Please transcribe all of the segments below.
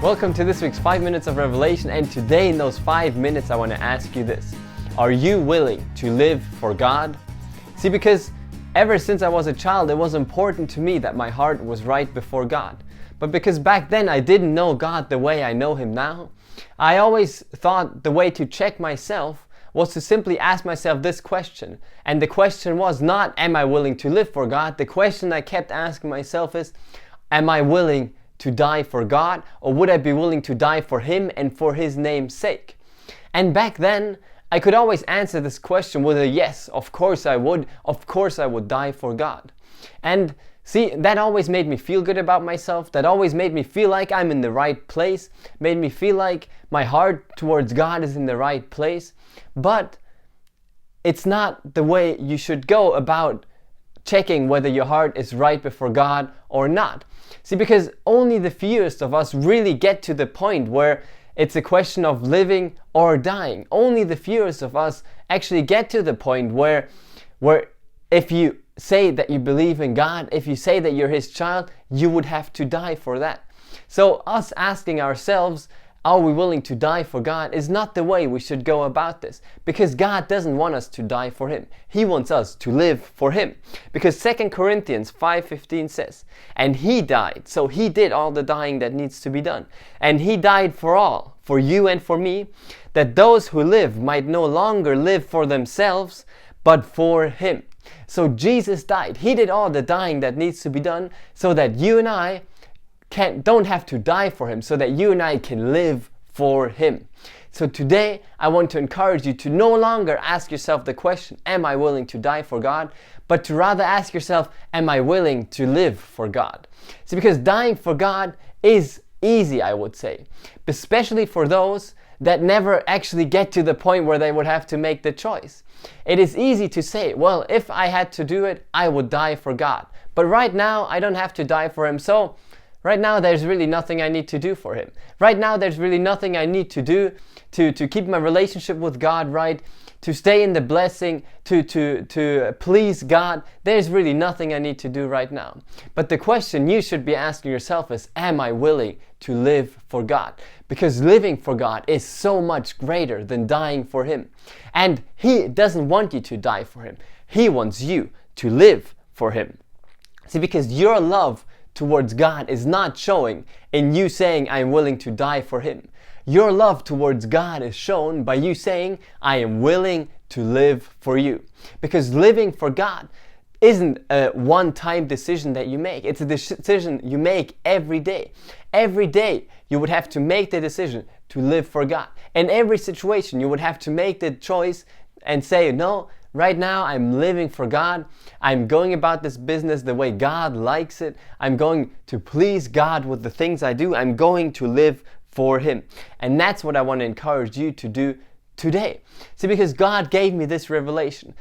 Welcome to this week's 5 Minutes of Revelation, and today in those 5 minutes I want to ask you this. Are you willing to live for God? See, because ever since I was a child, it was important to me that my heart was right before God. But because back then I didn't know God the way I know Him now, I always thought the way to check myself was to simply ask myself this question. And the question was not, am I willing to live for God? The question I kept asking myself is, am I willing to die for God, or would I be willing to die for Him and for His name's sake? And back then, I could always answer this question with a yes, of course I would die for God. And see, that always made me feel good about myself, that always made me feel like I'm in the right place, made me feel like my heart towards God is in the right place. But it's not the way you should go about checking whether your heart is right before God or not. See, because only the fewest of us really get to the point where it's a question of living or dying. Only the fewest of us actually get to the point where if you say that you believe in God, if you say that you're His child, you would have to die for that. So us asking ourselves, are we willing to die for God, is not the way we should go about this. Because God doesn't want us to die for Him. He wants us to live for Him. Because 2 Corinthians 5:15 says, and He died, so He did all the dying that needs to be done. And He died for all, for you and for me, that those who live might no longer live for themselves, but for Him. So Jesus died. He did all the dying that needs to be done so that you and I don't have to die for Him, so that you and I can live for Him. So today I want to encourage you to no longer ask yourself the question, am I willing to die for God? But to rather ask yourself, am I willing to live for God? See, because dying for God is easy, I would say, especially for those that never actually get to the point where they would have to make the choice. It is easy to say, well, if I had to do it, I would die for God. But right now I don't have to die for Him, so right now there's really nothing I need to do for Him. Right now there's really nothing I need to do to keep my relationship with God right, to stay in the blessing, to please God. There's really nothing I need to do right now. But the question you should be asking yourself is, am I willing to live for God? Because living for God is so much greater than dying for Him. And He doesn't want you to die for Him. He wants you to live for Him. See, because your love towards God is not showing in you saying, I am willing to die for Him. Your love towards God is shown by you saying, I am willing to live for you. Because living for God isn't a one-time decision that you make. It's a decision you make every day. Every day you would have to make the decision to live for God. In every situation you would have to make the choice and say, no, right now I'm living for God. I'm going about this business the way God likes it. I'm going to please God with the things I do. I'm going to live for Him. And that's what I want to encourage you to do today. See, because God gave me this revelation.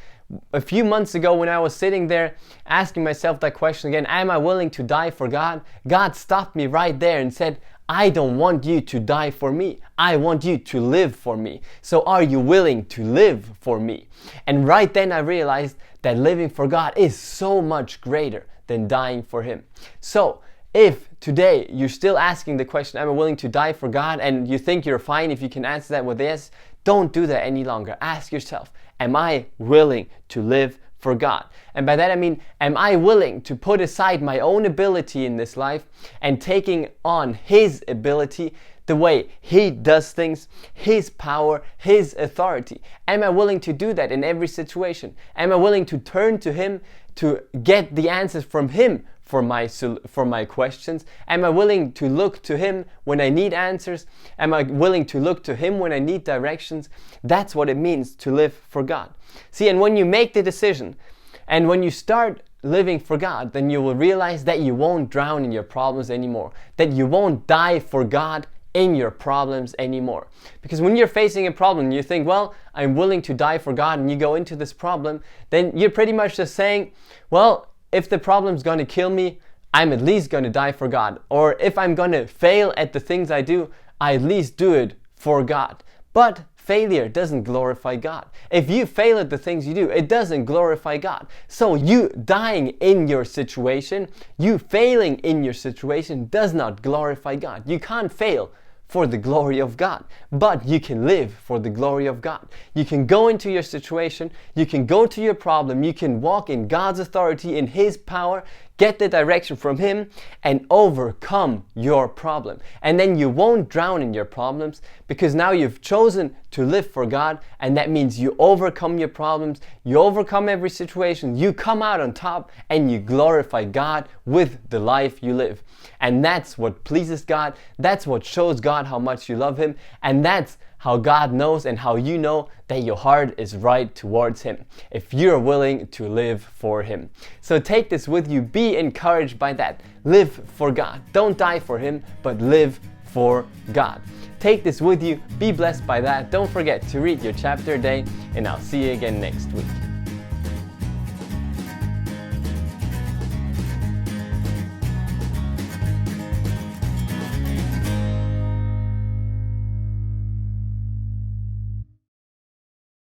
A few months ago when I was sitting there asking myself that question again, am I willing to die for God? God stopped me right there and said, I don't want you to die for me. I want you to live for me. So are you willing to live for me? And right then I realized that living for God is so much greater than dying for Him. So if today you're still asking the question, am I willing to die for God? And you think you're fine if you can answer that with yes, don't do that any longer. Ask yourself, am I willing to live for God? And by that I mean, am I willing to put aside my own ability in this life and taking on His ability, the way He does things, His power, His authority? Am I willing to do that in every situation? Am I willing to turn to Him to get the answers from Him for my questions? Am I willing to look to Him when I need answers? Am I willing to look to Him when I need directions? That's what it means to live for God. See, and when you make the decision and when you start living for God, then you will realize that you won't drown in your problems anymore, that you won't die for God in your problems anymore. Because when you're facing a problem, you think, well, I'm willing to die for God, and you go into this problem, then you're pretty much just saying, well, if the problem's going to kill me, I'm at least going to die for God. Or if I'm going to fail at the things I do, I at least do it for God. But failure doesn't glorify God. If you fail at the things you do, it doesn't glorify God. So you dying in your situation, you failing in your situation does not glorify God. You can't fail for the glory of God, but you can live for the glory of God. You can go into your situation, you can go to your problem, you can walk in God's authority, in His power, get the direction from Him, and overcome your problem. And then you won't drown in your problems, because now you've chosen to live for God, and that means you overcome your problems, you overcome every situation, you come out on top, and you glorify God with the life you live. And that's what pleases God, that's what shows God how much you love Him, and that's how God knows and how you know that your heart is right towards Him, if you're willing to live for Him. So take this with you, be encouraged by that. Live for God. Don't die for Him, but live for God. Take this with you, be blessed by that. Don't forget to read your chapter a day, and I'll see you again next week.